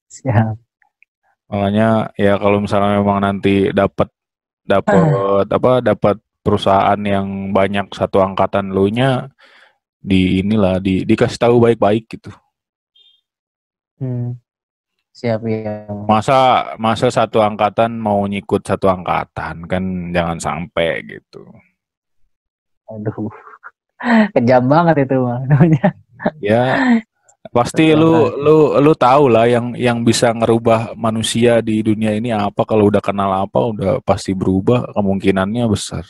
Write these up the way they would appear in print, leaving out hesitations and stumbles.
Siap. Makanya ya kalau misalnya memang nanti dapat dapat apa dapat perusahaan yang banyak satu angkatan lu nya di inilah dikasih tahu baik-baik gitu. Hmm, siap ya. Masa masa satu angkatan mau nyikut satu angkatan kan jangan sampai gitu. Aduh, kejam banget itu mah namanya. Ya pasti Satu lu angkatan. lu tahu lah yang bisa ngerubah manusia di dunia ini apa kalau udah kenal apa udah pasti berubah kemungkinannya besar.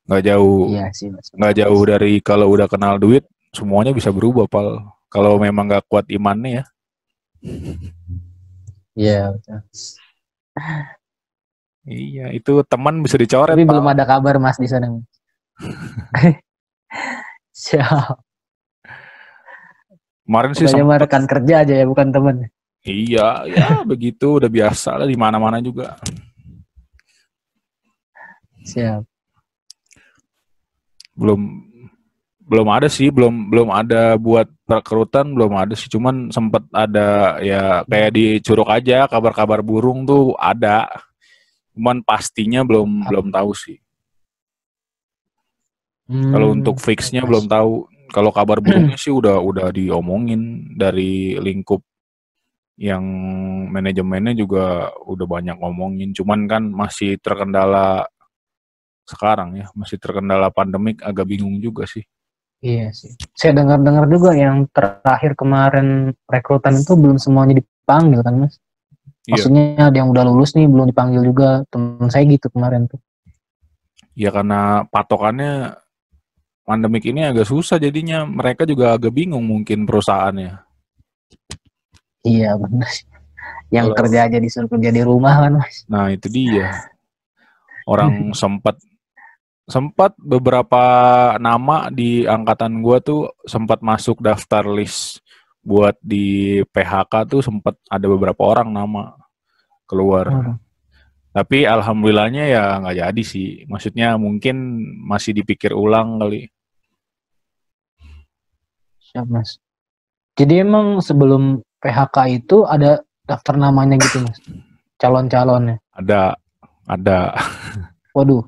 Nggak jauh Iya sih Mas, nggak benar jauh Mas. dari kalau udah kenal duit semuanya bisa berubah pal. Kalau memang nggak kuat imannya ya. Iya, betul. Iya itu teman bisa dicoret Tapi pal. belum ada kabar Mas di sana. Siap. Kemarin sih Pokoknya mah sempet. rekan kerja aja ya, bukan teman. Iya ya begitu udah biasa lah di mana-mana juga. Siap. Belum belum ada sih belum belum ada buat perekrutan belum ada sih cuman sempet ada ya kayak di Curug aja kabar-kabar burung tuh ada cuman pastinya belum belum tahu sih kalau untuk Siap fixnya belum Mas. tahu kalau kabar burungnya sih udah diomongin dari lingkup yang manajemennya juga udah banyak ngomongin cuman kan masih terkendala sekarang ya masih terkendala pandemik agak bingung juga sih. Iya sih. Saya dengar-dengar juga yang terakhir kemarin rekrutan itu belum semuanya dipanggil kan Mas. Iya Maksudnya ada yang udah lulus nih belum dipanggil juga. Teman saya gitu kemarin tuh. ya karena patokannya pandemik ini agak susah jadinya mereka juga agak bingung mungkin perusahaannya. Iya benar. Yang Kalau kerja aja disuruh kerja di rumah kan Mas. nah itu dia orang sempat sempat beberapa nama di angkatan gua tuh sempat masuk daftar list buat di PHK tuh sempat ada beberapa orang nama keluar. Waduh, Tapi alhamdulillahnya ya nggak jadi sih. Maksudnya mungkin masih dipikir ulang kali. siap Mas. Jadi emang sebelum PHK itu ada daftar namanya gitu Mas. Calon-calonnya. Ada ada Waduh,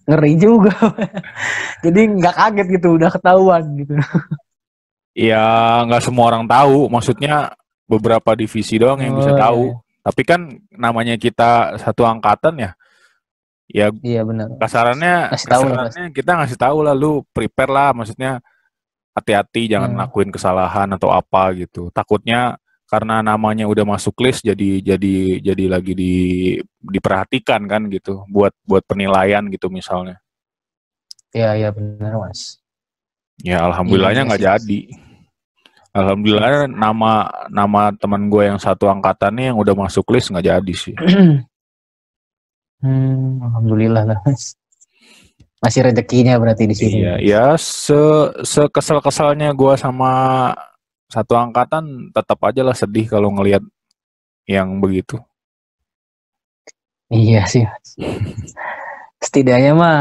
ngeri juga. Jadi nggak kaget gitu, udah ketahuan gitu. ya nggak semua orang tahu. Maksudnya beberapa divisi doang yang bisa Oh iya, tahu. iya. Tapi kan namanya kita satu angkatan ya, ya Iya benar. kasarannya Kasih tahu lah Mas. kasarannya kita ngasih tahu lah, lu prepare lah, maksudnya hati-hati jangan Hmm. ngelakuin kesalahan atau apa gitu. Takutnya karena namanya udah masuk list jadi lagi diperhatikan kan gitu, buat buat penilaian gitu misalnya. Iya iya benar Mas. Ya Iya alhamdulillahnya iya nggak sih Mas. jadi. Alhamdulillah nama nama teman gue yang satu angkatannya yang udah masuk list nggak jadi sih. Alhamdulillah lah Mas. Masih rezekinya berarti di sini Iya, Mas. ya sekesal-kesalnya gue sama satu angkatan tetap aja lah sedih kalau ngelihat yang begitu. Iya sih Mas. Setidaknya mah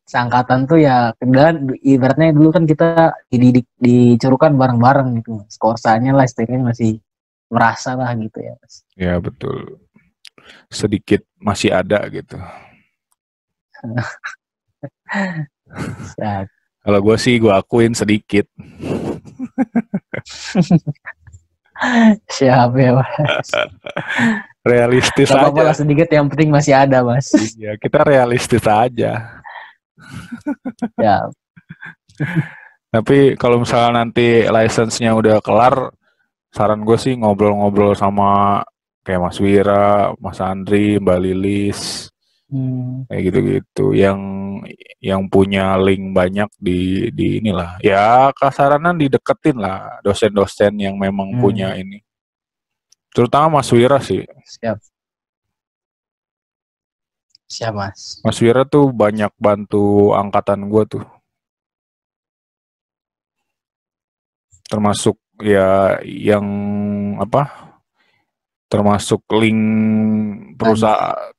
seangkatan tuh ya dan ibaratnya dulu kan kita dididik dicurukan bareng-bareng gitu Mas. Korsanya lah setidaknya masih merasa lah gitu ya Mas. Ya betul. Sedikit masih ada gitu. Ya, Kalau gue sih gue akuin sedikit. siap ya Mas. Realistis Gak apa-apa aja. lah sedikit yang penting masih ada Mas. Iya, kita realistis aja. Ya, Tapi kalau misalnya nanti license-nya udah kelar, saran gue sih ngobrol-ngobrol sama kayak Mas Wira, Mas Andri, Mbak Lilis, kayak gitu-gitu. Yang punya link banyak di inilah. Ya kasaranan dideketin lah dosen-dosen yang memang punya ini. Terutama Mas Wira sih. siap siap Mas. Mas Wira tuh banyak bantu angkatan gue tuh. Termasuk ya yang apa? Dan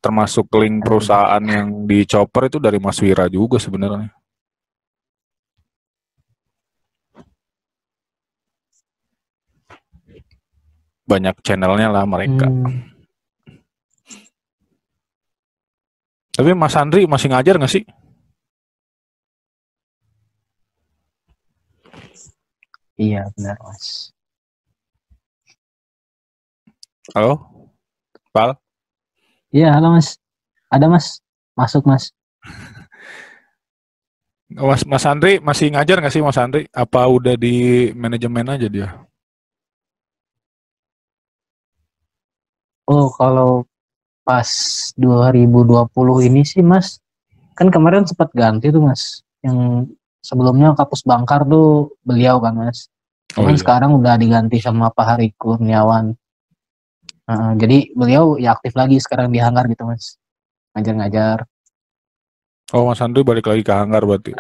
Termasuk link perusahaan yang di Chopper itu dari Mas Wira juga sebenarnya. banyak channelnya lah mereka. Tapi Mas Andri masih ngajar nggak sih? Iya benar Mas. Halo, Pal? Iya halo Mas. Ada Mas. Masuk Mas. Mas Andri masih ngajar nggak sih Mas Andri? Apa udah di manajemen aja dia? Oh kalau pas 2020 ini sih Mas, kan kemarin sempat ganti tuh Mas. Yang sebelumnya Kapus Bangkar tuh beliau kan Mas. Oh Cuman iya. sekarang udah diganti sama Pak Hari Kurniawan. Jadi beliau ya aktif lagi sekarang di Hanggar gitu Mas. Ngajar-ngajar. Oh Mas Andri balik lagi ke Hanggar berarti.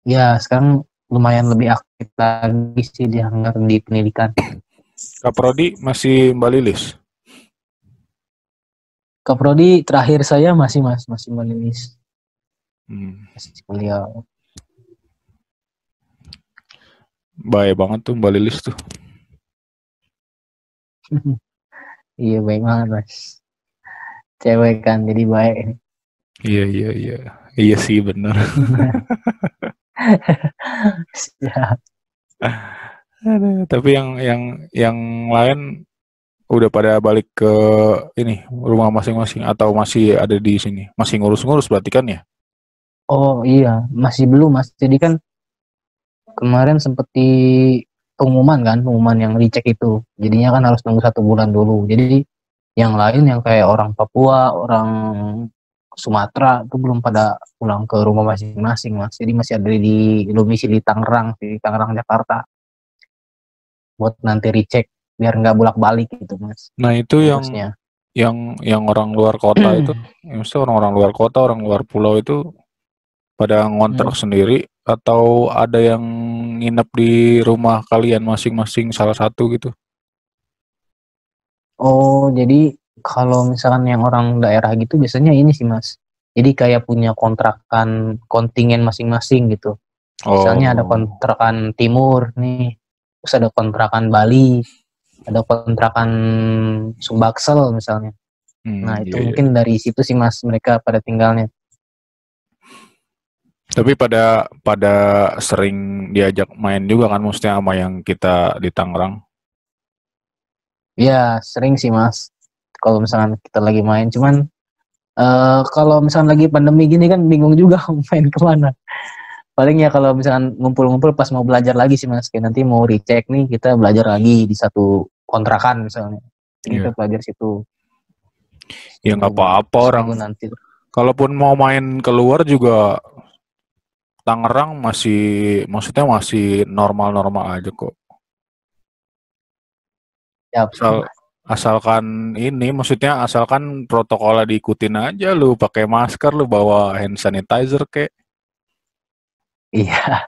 Ya sekarang lumayan lebih aktif lagi sih di Hanggar di pendidikan. Kaprodi masih Mbak Lilis? Kaprodi terakhir saya masih melinis. Masih beliau. Baik banget tuh Mbak Lilis tuh. Iya baik banget Mas. Cewek kan jadi baik. Iya sih benar. Ya. Tapi yang lain udah pada balik ke ini rumah masing-masing atau masih ada di sini? Masih ngurus-ngurus berarti kan ya? Oh iya masih belum Mas. Jadi kan kemarin seperti pengumuman yang recheck itu. Jadinya kan harus nunggu 1 bulan dulu. Jadi yang lain yang kayak orang Papua, orang Sumatera itu belum pada pulang ke rumah masing-masing Mas. Jadi masih ada di domisili di Tangerang Jakarta. Buat nanti recheck biar nggak bolak-balik gitu Mas. Nah itu Harusnya. yang orang luar kota itu, maksudnya orang-orang luar kota, orang luar pulau itu pada ngontrak sendiri atau ada yang nginep di rumah kalian masing-masing salah satu gitu? Oh, jadi kalau misalkan yang orang daerah gitu biasanya ini sih Mas. Jadi kayak punya kontrakan kontingen masing-masing gitu. Misalnya ada Oh, kontrakan timur nih, terus ada kontrakan Bali, ada kontrakan Sumbaksel misalnya. Nah, itu iya iya. mungkin dari situ sih Mas mereka pada tinggalnya. Tapi pada sering diajak main juga kan, maksudnya sama yang kita di Tangerang. Ya, sering sih Mas. Kalau misalkan kita lagi main, cuman kalau misalkan lagi pandemi gini kan bingung juga mau main kemana. Paling ya kalau misalkan ngumpul-ngumpul pas mau belajar lagi sih Mas. Kayak nanti mau recheck nih kita belajar lagi di satu kontrakan misalnya. Jadi kita Iya. belajar situ. Ya nggak apa-apa Terus orang. nunggu nanti. Kalaupun mau main keluar juga Tangerang maksudnya masih normal-normal aja kok. Ya, Asalkan protokolnya diikutin aja, lu pakai masker, lu bawa hand sanitizer kek. iya.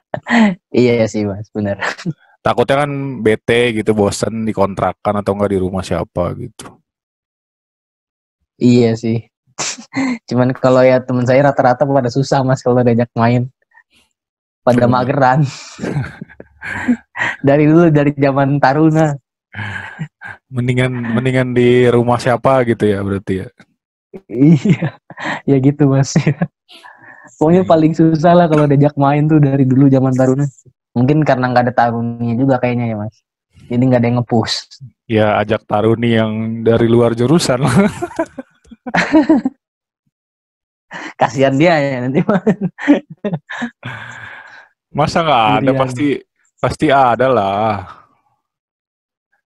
Iya sih Mas, benar. Takutnya kan bete gitu, bosen di kontrakan atau enggak di rumah siapa gitu. Iya sih. Cuman kalau ya teman saya rata-rata pada susah Mas kalau diajak main. Pada Bener. mageran. Dari dulu dari zaman Taruna. Mendingan di rumah siapa gitu ya berarti ya. Iya, ya gitu Mas. Pokoknya paling susah lah kalau diajak main tuh dari dulu zaman Taruna. Mungkin karena nggak ada Tarunnya juga kayaknya ya Mas. Jadi nggak ada yang nge-push. Ya ajak Taruni yang dari luar jurusan. Kasihan dia ya nanti Mas. Masa nggak ada? Sendirian. Pasti ada lah.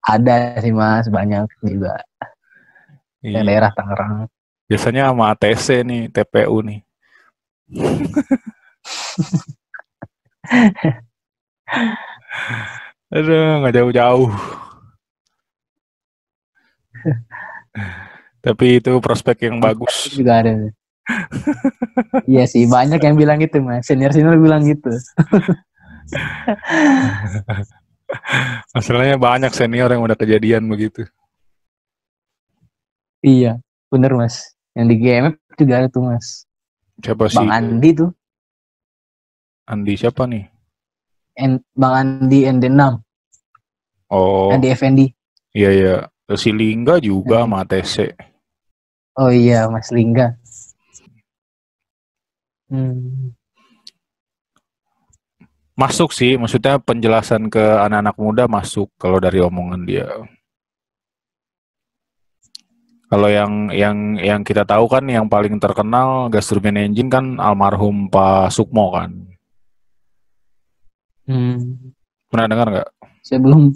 Ada sih Mas, banyak juga. Yang Iya. daerah Tangerang. Biasanya sama ATC nih, TPU nih. Aduh, nggak jauh-jauh. Tapi itu prospek yang bagus. Juga ada. Iya sih, banyak yang bilang gitu Mas. Senior-senior bilang gitu. Masalahnya banyak senior yang udah kejadian begitu. Iya, bener Mas. Yang di GMF juga ada tuh Mas. Siapa Bang sih? Andi tuh. Andi siapa nih? Bang Andi ND6. Oh, yang di FND. iya iya. Si Lingga juga Nah, sama TC. oh iya, Mas Lingga. Hmm. Masuk sih, maksudnya penjelasan ke anak-anak muda masuk kalau dari omongan dia. Kalau yang kita tahu kan yang paling terkenal gas turbine engine kan almarhum Pak Sukmo kan. Hmm. Pernah dengar nggak? Saya belum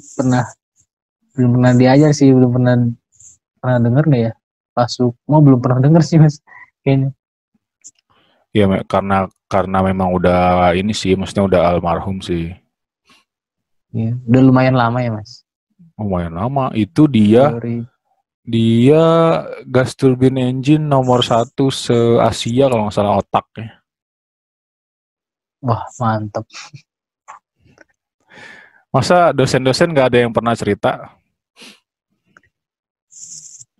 pernah diajar sih, belum pernah dengar nggak ya? Pas Sukmo belum pernah dengar sih Mas. Kayaknya. Ya karena memang udah ini sih, maksudnya udah almarhum sih. Ya, udah lumayan lama ya Mas. Lumayan lama. Itu dia Dari dia gas turbine engine nomor 1 se-Asia kalau nggak salah otaknya. wah mantap. Masa dosen-dosen nggak ada yang pernah cerita?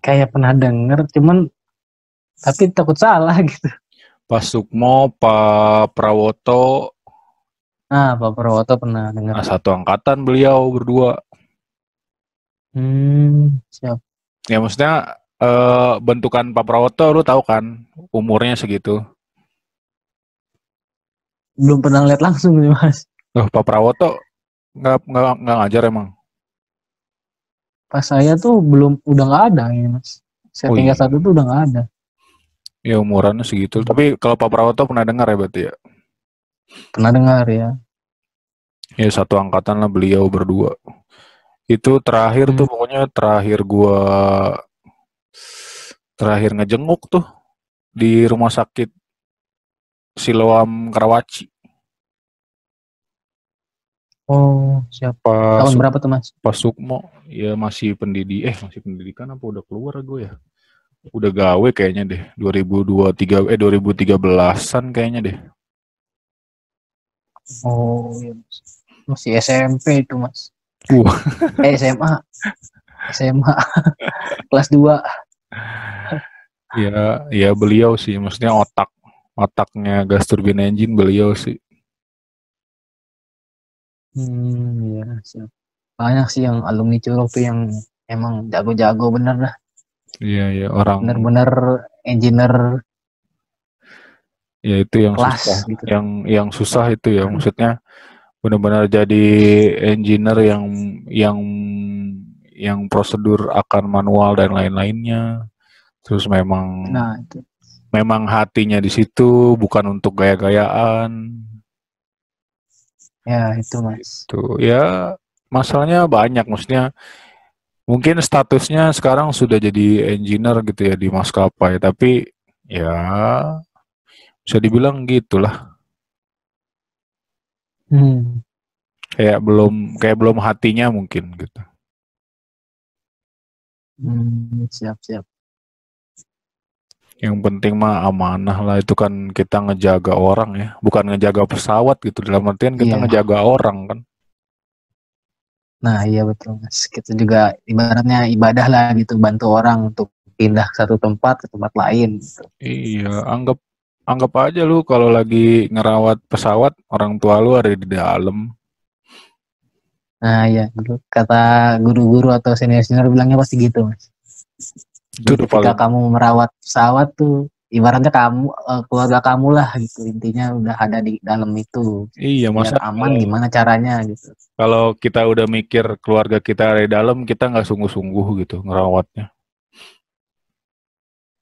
Kayak pernah denger, cuman tapi takut salah gitu. Pak Sukmo, Pak Prawoto, Nah, Pak Prawoto pernah denger. satu angkatan beliau berdua. Siap. Ya maksudnya bentukan Pak Prawoto lu tahu kan umurnya segitu. Belum pernah lihat langsung nih Mas. Loh, Pak Prawoto nggak ngajar emang. Pas saya tuh udah nggak ada ini Mas. Saya Oh tinggal iya, satu tuh udah nggak ada. ya umurannya segitu. Hmm. Tapi kalau Pak Prawoto pernah dengar ya berarti ya. Pernah dengar ya. Ya satu angkatan lah beliau berdua. Itu terakhir tuh Hmm. pokoknya terakhir ngejenguk tuh di rumah sakit Siloam Karawaci. Oh, siap. Pak Tahun berapa tuh Mas? Pak Sukmo ya masih pendidikan apa udah keluar gue ya. Udah gawe kayaknya deh 2013-an kayaknya deh. Oh, iya Mas. Masih SMP itu Mas. Wah, SMA. SMA kelas 2. ya beliau sih maksudnya otaknya gas turbine engine beliau sih. Iya, siap. Banyak sih yang alumni Curug tuh yang emang jago-jago bener lah. Iya orang Bener-bener engineer ya itu yang kelas susah, gitu. yang susah itu ya maksudnya benar-benar jadi engineer yang yang prosedur akan manual dan lain-lainnya. Terus Nah, itu. memang hatinya di situ bukan untuk gaya-gayaan. Ya, itu Mas. Tuh ya masalahnya banyak maksudnya mungkin statusnya sekarang sudah jadi engineer gitu ya di maskapai tapi ya bisa dibilang gitulah Hmm. kayak belum hatinya mungkin gitu. Siap-siap. Yang penting mah amanah lah itu kan kita ngejaga orang ya, bukan ngejaga pesawat gitu dalam artian kita Iya. ngejaga orang kan. Nah, iya betul Mas. Kita juga ibaratnya ibadah lah gitu, bantu orang untuk pindah ke satu tempat ke tempat lain gitu. Iya, anggap anggap aja lu kalau lagi ngerawat pesawat orang tua lu ada di dalam. Nah, iya dulu kata guru-guru atau senior-senior bilangnya pasti gitu Mas. Itu Jadi udah ketika paling kamu merawat pesawat tuh ibaratnya kamu keluarga kamu lah gitu, intinya udah ada di dalam itu, iya biar masa aman gimana caranya gitu. kalau kita udah mikir keluarga kita ada di dalam kita nggak sungguh-sungguh gitu ngerawatnya.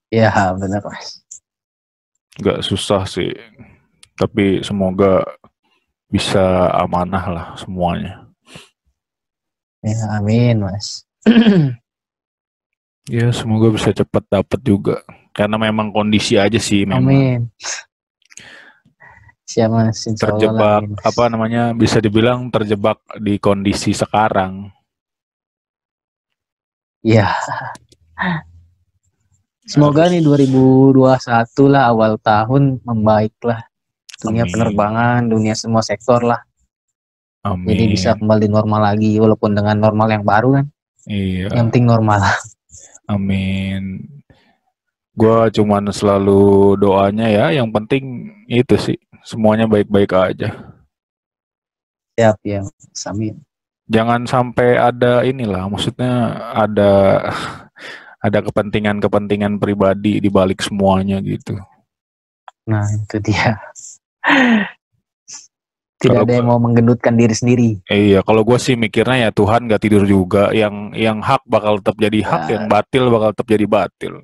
Ya benar Mas. Nggak susah sih, tapi semoga bisa amanah lah semuanya. Ya amin Mas. Ya semoga bisa cepat dapat juga karena memang kondisi aja sih memang Amin. Siap Mas, insya Allah lah, terjebak amin Mas. apa namanya bisa dibilang terjebak di kondisi sekarang. Ya, semoga nih 2021 lah awal tahun membaik lah. Dunia Amin. penerbangan, dunia semua sektor lah. Jadi bisa Amin. kembali normal lagi walaupun dengan normal yang baru kan. Yang Iya. penting normal. Amin. Gua cuman selalu doanya ya, yang penting itu sih semuanya baik-baik aja. Siap ya, Mas. Amin. Jangan sampai ada inilah, maksudnya ada kepentingan-kepentingan pribadi di balik semuanya gitu. Nah, itu dia. Tidak Kalau ada yang mau menggendutkan diri sendiri. iya, kalau gue sih mikirnya ya Tuhan gak tidur juga. Yang hak bakal tetap jadi hak, yang Ya, batil bakal tetap jadi batil.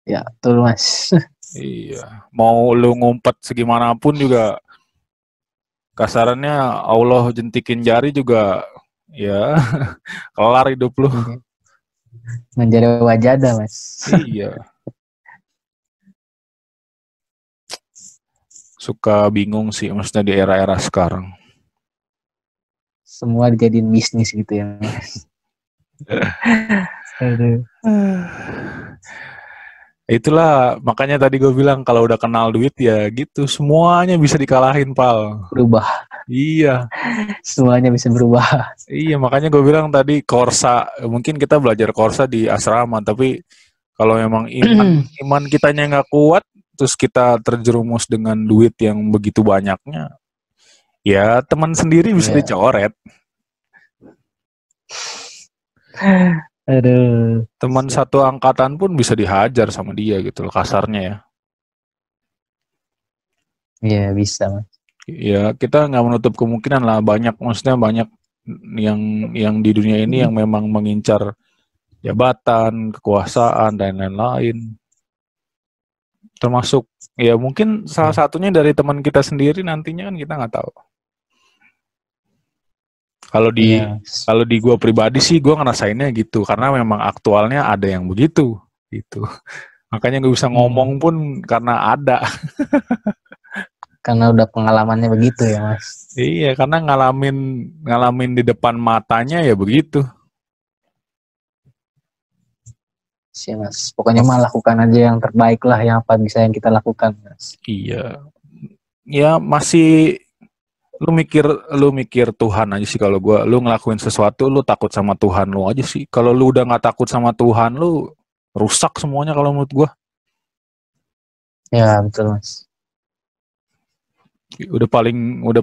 ya betul Mas. Iya, mau lu ngumpet segimanapun juga kasarannya Allah jentikin jari juga ya kelar hidup lu. Menjadi wajada Mas. Iya, suka bingung sih maksudnya di era-era sekarang. Semua dijadiin bisnis gitu ya Mas. Aduh. Itulah makanya tadi gue bilang kalau udah kenal duit ya gitu semuanya bisa dikalahin pal. Berubah. Iya, Semuanya bisa berubah. iya makanya gue bilang tadi Korsa mungkin kita belajar Korsa di asrama tapi kalau memang iman kitanya nggak kuat terus kita terjerumus dengan duit yang begitu banyaknya ya teman sendiri bisa Ya. dicoret. Aduh. Teman satu angkatan pun bisa dihajar sama dia gitu loh kasarnya ya. Iya bisa Mas. Ya kita nggak menutup kemungkinan lah banyak maksudnya banyak yang di dunia ini yang memang mengincar jabatan, kekuasaan dan lain-lain. Termasuk ya mungkin salah satunya dari teman kita sendiri nantinya kan kita nggak tahu. Kalau Iya. di gua pribadi sih gua ngerasainnya gitu karena memang aktualnya ada yang begitu gitu. Makanya gue bisa ngomong pun karena ada. Karena udah pengalamannya begitu ya Mas. Iya, karena ngalamin di depan matanya ya begitu. Sih Mas. Pokoknya mah lakukan aja yang terbaik lah yang apa bisa yang kita lakukan Mas. Iya. Ya masih lu mikir Tuhan aja sih kalau gua lu ngelakuin sesuatu lu takut sama Tuhan lu aja sih. Kalau lu udah nggak takut sama Tuhan lu rusak semuanya kalau menurut gua. Ya betul Mas. Udah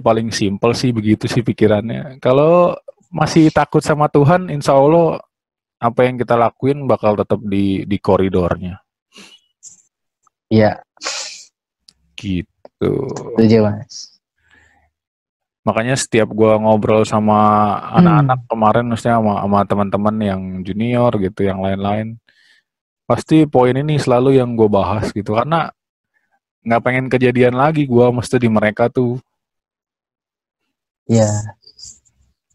paling simpel sih begitu sih pikirannya. Kalau masih takut sama Tuhan, insya Allah apa yang kita lakuin bakal tetap di koridornya. Iya. Gitu. Setuju Mas. Makanya setiap gua ngobrol sama anak-anak kemarin, maksudnya sama teman-teman yang junior gitu, yang lain-lain, pasti poin ini selalu yang gue bahas gitu, karena nggak pengen kejadian lagi gua mesti di mereka tuh. Iya.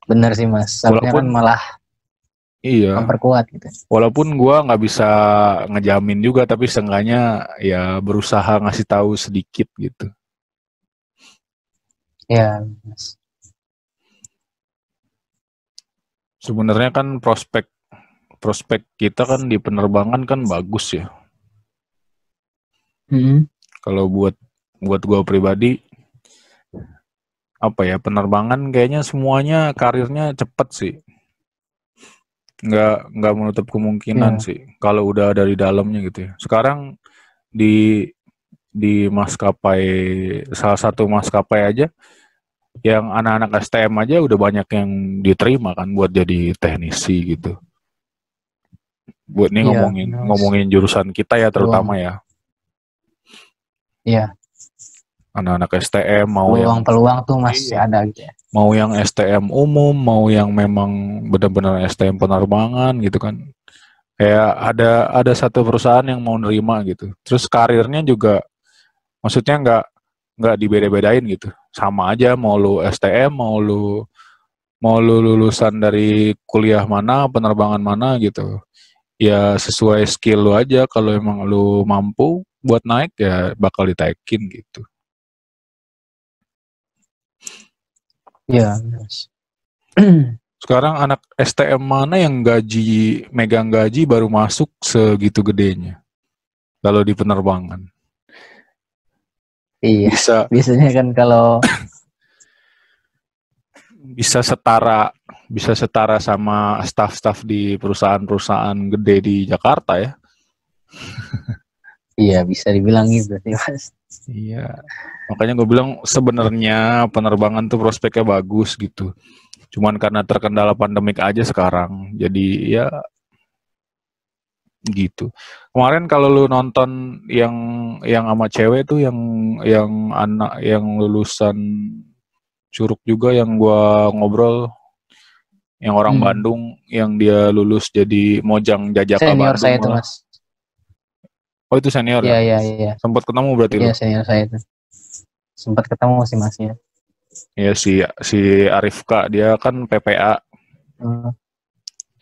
Benar sih Mas. Seharusnya kan malah iya. memperkuat gitu. Walaupun gua nggak bisa ngejamin juga, tapi seenggaknya ya berusaha ngasih tahu sedikit gitu. Ya, Mas. Sebenarnya kan prospek kita kan di penerbangan kan bagus ya. Kalau buat gua pribadi apa ya, penerbangan kayaknya semuanya karirnya cepet sih. Nggak menutup kemungkinan sih kalau udah dari dalamnya gitu ya. Sekarang di maskapai, salah satu maskapai aja yang anak-anak STM aja udah banyak yang diterima kan buat jadi teknisi gitu. Buat nih ngomongin jurusan kita ya terutama ya. Iya. Anak-anak STM mau peluang tuh masih ada gitu ya. Mau yang STM umum, mau yang memang benar-benar STM penerbangan gitu kan. Kayak ada satu perusahaan yang mau nerima gitu. Terus karirnya juga maksudnya nggak dibeda-bedain gitu. Sama aja mau lu STM, mau lu lulusan dari kuliah mana, penerbangan mana gitu. Ya sesuai skill lu aja, kalau emang lu mampu buat naik ya bakal ditaikin gitu. Iya. Sekarang anak STM mana yang megang gaji baru masuk segitu gedenya kalau di penerbangan. Iya. Biasanya kan kalau bisa setara sama staf-staf di perusahaan-perusahaan gede di Jakarta ya. Iya, bisa dibilang gitu sih Mas. Iya. Makanya gue bilang sebenarnya penerbangan tuh prospeknya bagus gitu. Cuman karena terkendala pandemik aja sekarang. Jadi ya gitu. Kemarin kalau lu nonton yang sama cewek tuh yang anak yang lulusan Curug juga yang gua ngobrol, yang orang Bandung yang dia lulus jadi Mojang Jajaka Senior Bandung saya tuh, malah. Mas. Oh itu senior Iya, ya? iya, iya. Sempat ketemu berarti Iya, lu? senior saya tuh. Sempat ketemu sih, Mas ya. Ya si Arifka dia kan PPA.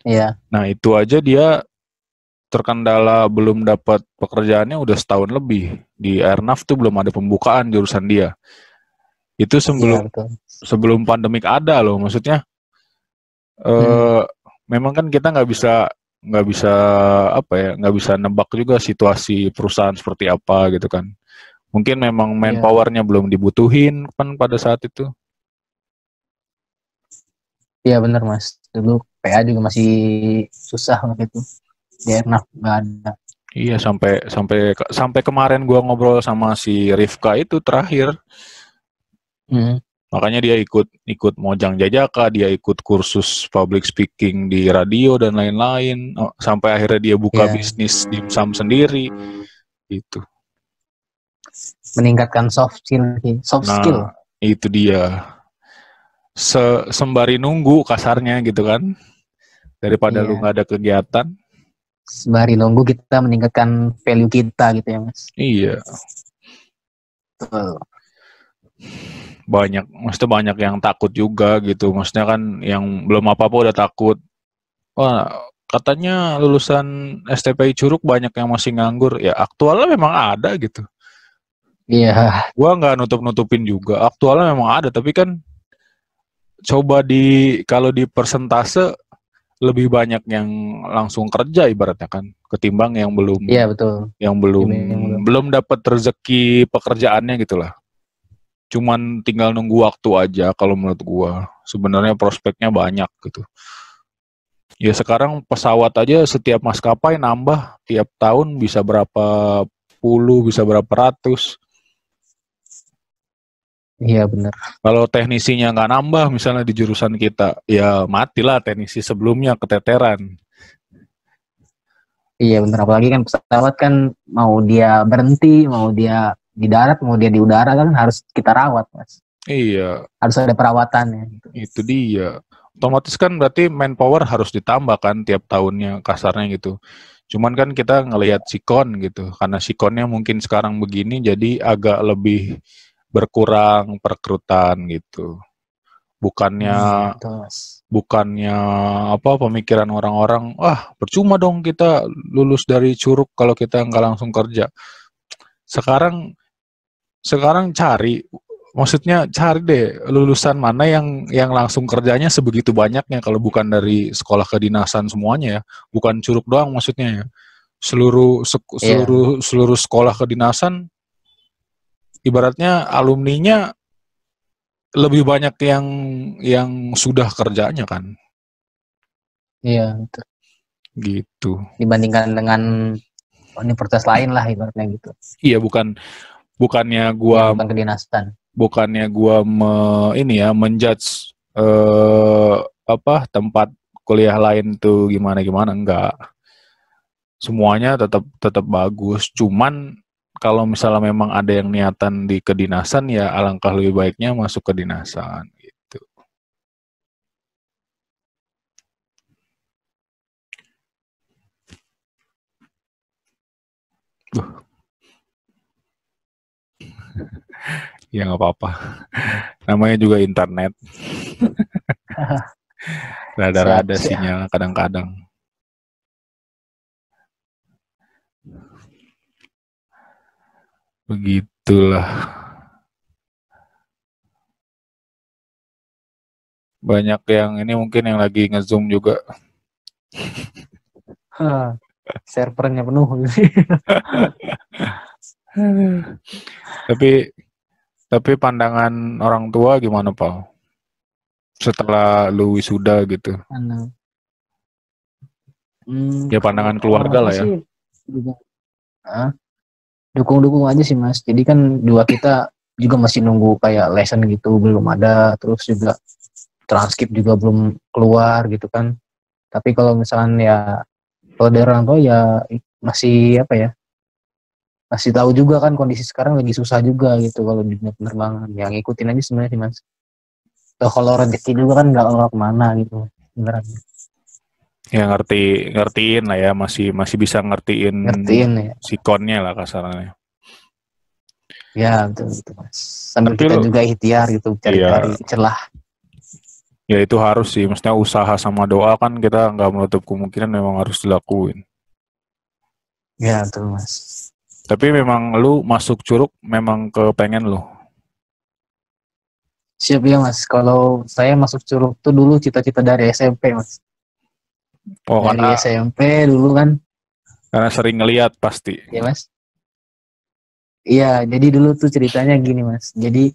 Iya. Nah itu aja dia terkendala belum dapat pekerjaannya udah setahun lebih. Di Airnav tuh belum ada pembukaan jurusan dia. Itu Iya, sebelum betul. sebelum pandemik ada loh, maksudnya memang kan kita nggak bisa apa ya, nggak bisa nebak juga situasi perusahaan seperti apa gitu kan. Mungkin memang Iya. manpowernya belum dibutuhin kan pada saat itu. Iya, benar, Mas. Dulu PA juga masih susah waktu itu. Di Airnav nggak ada. Iya sampai kemarin gua ngobrol sama si Rifka itu terakhir. Makanya dia ikut Mojang Jajaka, dia ikut kursus public speaking di radio dan lain-lain. Sampai akhirnya dia buka Iya. bisnis dimsum sendiri. Gitu. Meningkatkan soft skill. Soft skill. Nah, itu dia. Sembari nunggu kasarnya gitu kan. Daripada lu Iya. nggak ada kegiatan. Sembari nunggu kita meningkatkan value kita gitu ya, Mas. Iya. Betul. Maksudnya banyak yang takut juga gitu. Maksudnya kan yang belum apa-apa udah takut. Wah, katanya lulusan STPI Curug banyak yang masih nganggur. Ya aktualnya memang ada gitu. Iya. Gua nggak nutup-nutupin juga. Aktualnya memang ada, tapi kan coba kalau di persentase lebih banyak yang langsung kerja ibaratnya kan, ketimbang yang belum Iya, betul. belum dapat rezeki pekerjaannya gitulah. Cuman tinggal nunggu waktu aja kalau menurut gua. Sebenarnya prospeknya banyak gitu. Ya sekarang pesawat aja setiap maskapai nambah tiap tahun bisa berapa puluh, bisa berapa ratus. Iya, benar. Kalau teknisinya nggak nambah misalnya di jurusan kita, ya matilah teknisi sebelumnya keteteran. Iya, benar. Apalagi kan pesawat kan mau dia berhenti, mau dia di darat, mau dia di udara kan harus kita rawat, Mas. Iya. Harus ada perawatannya. Gitu. Itu dia. Otomatis kan berarti manpower harus ditambah kan tiap tahunnya kasarnya gitu. Cuman kan kita ngelihat sikon gitu. Karena sikonnya mungkin sekarang begini jadi agak lebih berkurang perekrutan gitu. Bukannya apa pemikiran orang-orang, wah percuma dong kita lulus dari Curug kalau kita nggak langsung kerja. Sekarang maksudnya cari deh lulusan mana yang langsung kerjanya sebegitu banyaknya kalau bukan dari sekolah kedinasan semuanya ya, bukan Curug doang maksudnya ya. Seluruh sekolah kedinasan ibaratnya alumninya lebih banyak yang sudah kerjanya kan. Iya, betul. Gitu. Dibandingkan dengan universitas lain lah ibaratnya gitu. Iya, bukannya gua bukan kedinasan. Bukannya gua menjudge tempat kuliah lain tuh gimana enggak. Semuanya tetap bagus. Cuman kalau misalnya memang ada yang niatan di kedinasan ya alangkah lebih baiknya masuk kedinasan gitu. Ya nggak apa-apa. Namanya juga internet. Rada-rada sinyal kadang-kadang. Begitulah. Banyak yang ini mungkin yang lagi nge-zoom juga. Servernya penuh. Tapi pandangan orang tua gimana, Pak? Setelah lu wisuda gitu. Ya pandangan keluarga lah ya. Dukung-dukung aja sih, Mas. Jadi kan dua kita juga masih nunggu kayak lesson gitu belum ada, terus juga transkrip juga belum keluar gitu kan. Tapi kalau misalkan ya kalau dari orang tua ya masih apa ya, masih tahu juga kan kondisi sekarang lagi susah juga gitu kalau di dunia penerbangan. Ya ngikutin aja sebenarnya sih Mas. Kalau rezeki juga kan nggak kemana gitu beneran. Ya ngertiin lah ya, masih bisa ngertiin Ngertiin ya. sikonnya lah kasarnya. Ya betul Mas. Sambil Tapi kita lo, juga ikhtiar gitu iya, cari-cari celah. ya itu harus sih. Maksudnya usaha sama doa kan kita nggak menutup kemungkinan memang harus dilakuin. Ya betul Mas. Tapi memang lu masuk Curug memang kepengen lu. Siap ya Mas. Kalau saya masuk Curug tuh dulu cita-cita dari SMP Mas. Oh Dari karena SMP dulu kan. sering ngeliat pasti. Ya Mas. Iya, jadi dulu tuh ceritanya gini Mas. Jadi